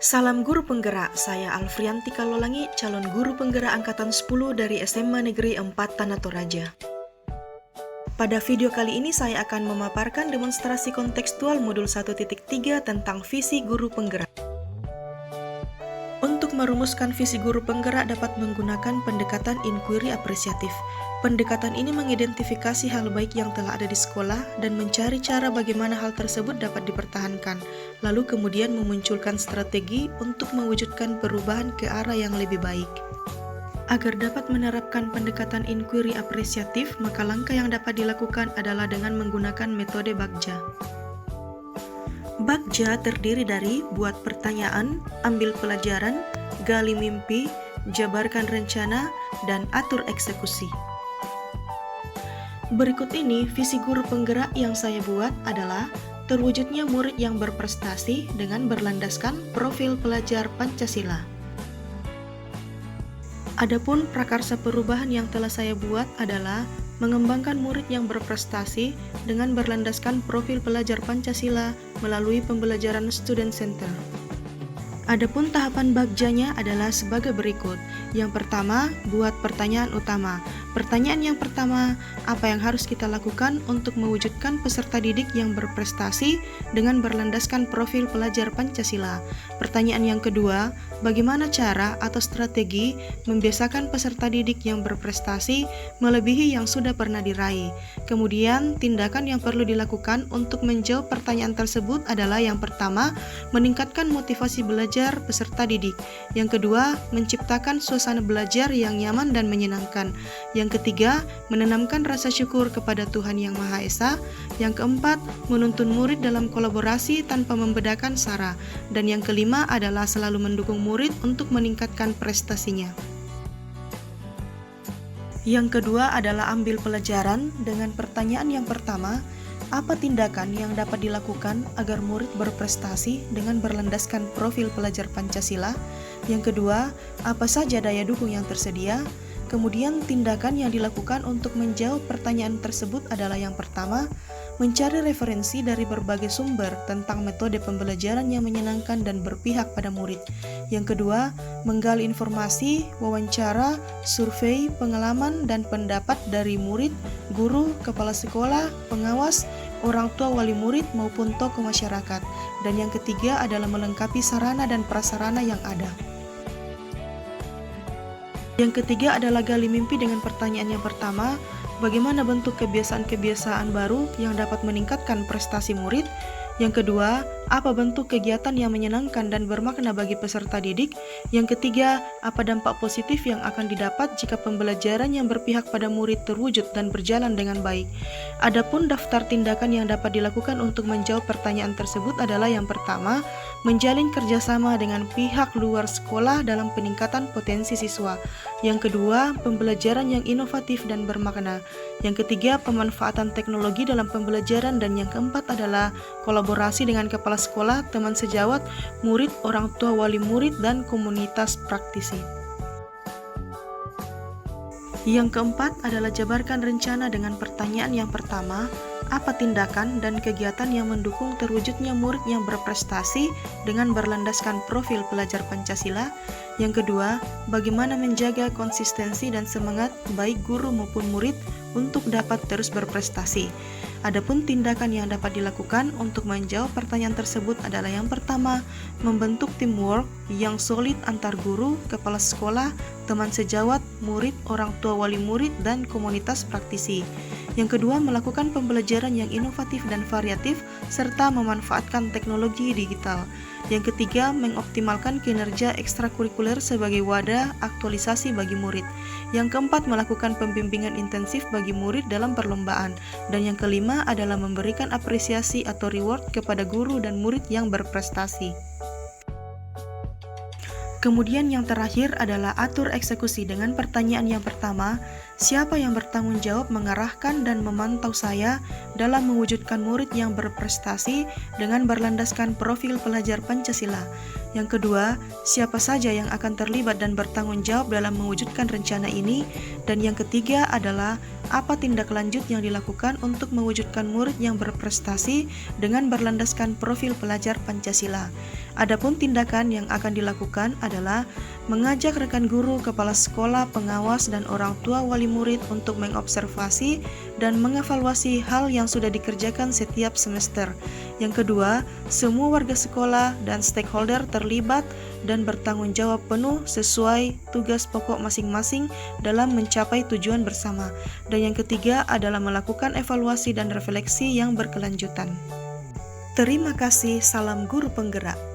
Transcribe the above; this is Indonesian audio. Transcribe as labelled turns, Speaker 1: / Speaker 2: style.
Speaker 1: Salam Guru Penggerak, saya Alfrianti Kalolangi, calon Guru Penggerak Angkatan 10 dari SMA Negeri 4 Tanah Toraja. Pada video kali ini saya akan memaparkan demonstrasi kontekstual modul 1.3 tentang visi guru penggerak. Untuk merumuskan visi guru penggerak dapat menggunakan pendekatan inquiry apresiatif. Pendekatan ini mengidentifikasi hal baik yang telah ada di sekolah dan mencari cara bagaimana hal tersebut dapat dipertahankan, lalu kemudian memunculkan strategi untuk mewujudkan perubahan ke arah yang lebih baik. Agar dapat menerapkan pendekatan inquiry apresiatif, maka langkah yang dapat dilakukan adalah dengan menggunakan metode Bagja. Bagja terdiri dari buat pertanyaan, ambil pelajaran, gali mimpi, jabarkan rencana, dan atur eksekusi. Berikut ini visi guru penggerak yang saya buat adalah terwujudnya murid yang berprestasi dengan berlandaskan profil pelajar Pancasila. Adapun prakarsa perubahan yang telah saya buat adalah mengembangkan murid yang berprestasi dengan berlandaskan profil pelajar Pancasila melalui pembelajaran student center. Adapun tahapan bagjanya adalah sebagai berikut. Yang pertama, buat pertanyaan utama. Pertanyaan yang pertama, apa yang harus kita lakukan untuk mewujudkan peserta didik yang berprestasi dengan berlandaskan profil pelajar Pancasila? Pertanyaan yang kedua, bagaimana cara atau strategi membiasakan peserta didik yang berprestasi melebihi yang sudah pernah diraih? Kemudian, tindakan yang perlu dilakukan untuk menjawab pertanyaan tersebut adalah yang pertama, meningkatkan motivasi belajar peserta didik. Yang kedua, menciptakan suasana belajar yang nyaman dan menyenangkan. Yang ketiga, menanamkan rasa syukur kepada Tuhan Yang Maha Esa. Yang keempat, menuntun murid dalam kolaborasi tanpa membedakan sara. Dan yang kelima adalah selalu mendukung murid untuk meningkatkan prestasinya. Yang kedua adalah ambil pelajaran dengan pertanyaan yang pertama, apa tindakan yang dapat dilakukan agar murid berprestasi dengan berlandaskan profil pelajar Pancasila? Yang kedua, apa saja daya dukung yang tersedia? Kemudian tindakan yang dilakukan untuk menjawab pertanyaan tersebut adalah yang pertama, mencari referensi dari berbagai sumber tentang metode pembelajaran yang menyenangkan dan berpihak pada murid. Yang kedua, menggali informasi, wawancara, survei, pengalaman, dan pendapat dari murid, guru, kepala sekolah, pengawas, orang tua wali murid maupun tokoh masyarakat. Dan yang ketiga adalah melengkapi sarana dan prasarana yang ada. Yang ketiga adalah gali mimpi dengan pertanyaan yang pertama, bagaimana bentuk kebiasaan-kebiasaan baru yang dapat meningkatkan prestasi murid? Yang kedua, apa bentuk kegiatan yang menyenangkan dan bermakna bagi peserta didik? Yang ketiga, apa dampak positif yang akan didapat jika pembelajaran yang berpihak pada murid terwujud dan berjalan dengan baik? Adapun daftar tindakan yang dapat dilakukan untuk menjawab pertanyaan tersebut adalah yang pertama, menjalin kerjasama dengan pihak luar sekolah dalam peningkatan potensi siswa. Yang kedua, pembelajaran yang inovatif dan bermakna. Yang ketiga, pemanfaatan teknologi dalam pembelajaran. Dan yang keempat adalah kolaborasi dengan kepala sekolah, teman sejawat, murid, orang tua wali murid, dan komunitas praktisi. Yang keempat adalah jabarkan rencana dengan pertanyaan yang pertama, apa tindakan dan kegiatan yang mendukung terwujudnya murid yang berprestasi dengan berlandaskan profil pelajar Pancasila? Yang kedua, bagaimana menjaga konsistensi dan semangat baik guru maupun murid untuk dapat terus berprestasi? Adapun tindakan yang dapat dilakukan untuk menjawab pertanyaan tersebut adalah yang pertama, membentuk teamwork yang solid antar guru, kepala sekolah, teman sejawat, murid, orang tua wali murid, dan komunitas praktisi. Yang kedua, melakukan pembelajaran yang inovatif dan variatif, serta memanfaatkan teknologi digital. Yang ketiga, mengoptimalkan kinerja ekstrakurikuler sebagai wadah aktualisasi bagi murid. Yang keempat, melakukan pembimbingan intensif bagi murid dalam perlombaan. Dan yang kelima adalah memberikan apresiasi atau reward kepada guru dan murid yang berprestasi. Kemudian yang terakhir adalah atur eksekusi dengan pertanyaan yang pertama, siapa yang bertanggung jawab mengarahkan dan memantau saya dalam mewujudkan murid yang berprestasi dengan berlandaskan profil pelajar Pancasila? Yang kedua, siapa saja yang akan terlibat dan bertanggung jawab dalam mewujudkan rencana ini. Dan yang ketiga adalah apa tindak lanjut yang dilakukan untuk mewujudkan murid yang berprestasi dengan berlandaskan profil pelajar Pancasila. Adapun tindakan yang akan dilakukan adalah mengajak rekan guru, kepala sekolah, pengawas, dan orang tua wali murid untuk mengobservasi dan mengevaluasi hal yang sudah dikerjakan setiap semester. Yang kedua, semua warga sekolah dan stakeholder terlibat dan bertanggung jawab penuh sesuai tugas pokok masing-masing dalam mencapai tujuan bersama. Dan yang ketiga adalah melakukan evaluasi dan refleksi yang berkelanjutan. Terima kasih, salam guru penggerak.